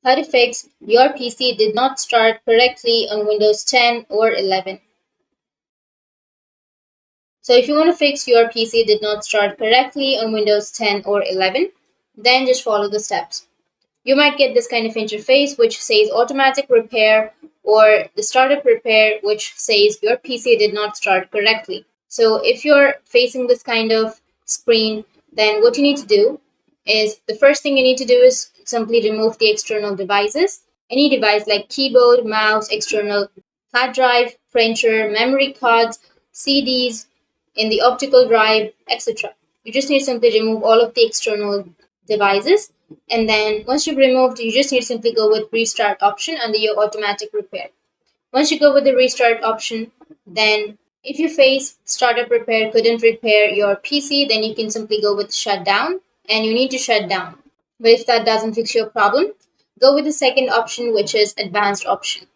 How to fix your PC did not start correctly on Windows 10 or 11. So if you want to fix your PC did not start correctly on Windows 10 or 11, then just follow the steps. You might get this kind of interface which says automatic repair or the startup repair which says your PC did not start correctly. So if you're facing this kind of screen, then what you need to do is the first thing you need to do is simply remove the external devices. Any device like keyboard, mouse, external hard drive, printer, memory cards, CDs, in the optical drive, etc. You just need to simply remove all of the external devices, and then once you've removed, you just need to simply go with restart option under your automatic repair. Once you go with the restart option, then if you face startup repair couldn't repair your PC, then you can simply go with shutdown, and you need to shut down. But if that doesn't fix your problem, go with the second option, which is advanced option.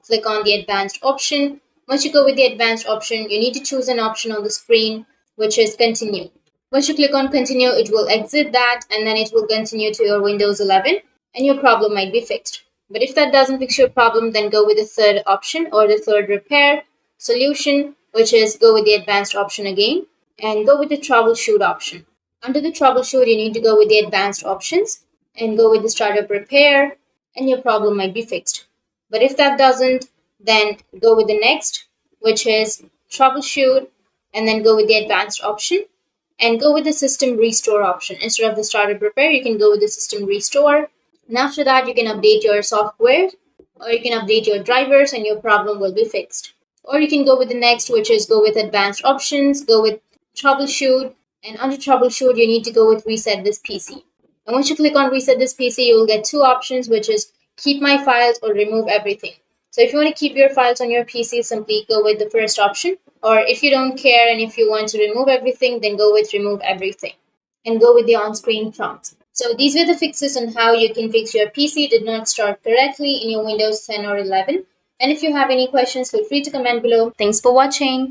Click on the advanced option. Once you go with the advanced option, you need to choose an option on the screen, which is continue. Once you click on continue, it will exit that and then it will continue to your Windows 11 and your problem might be fixed. But if that doesn't fix your problem, then go with the third option or the third repair solution, which is go with the advanced option again and go with the troubleshoot option. Under the troubleshoot, you need to go with the advanced options and go with the startup repair and your problem might be fixed. But if that doesn't, then go with the next, which is troubleshoot and then go with the advanced option and go with the system restore option. Instead of the startup repair, you can go with the system restore. And after that, you can update your software or you can update your drivers and your problem will be fixed. Or you can go with the next, which is go with advanced options, go with troubleshoot, and under troubleshoot, you need to go with reset this PC. And once you click on reset this PC, you will get two options, which is keep my files or remove everything. So if you want to keep your files on your PC, simply go with the first option. Or if you don't care and if you want to remove everything, then go with remove everything and go with the on-screen prompt. So these were the fixes on how you can fix your PC did not start correctly in your Windows 10 or 11. And if you have any questions, feel free to comment below. Thanks for watching.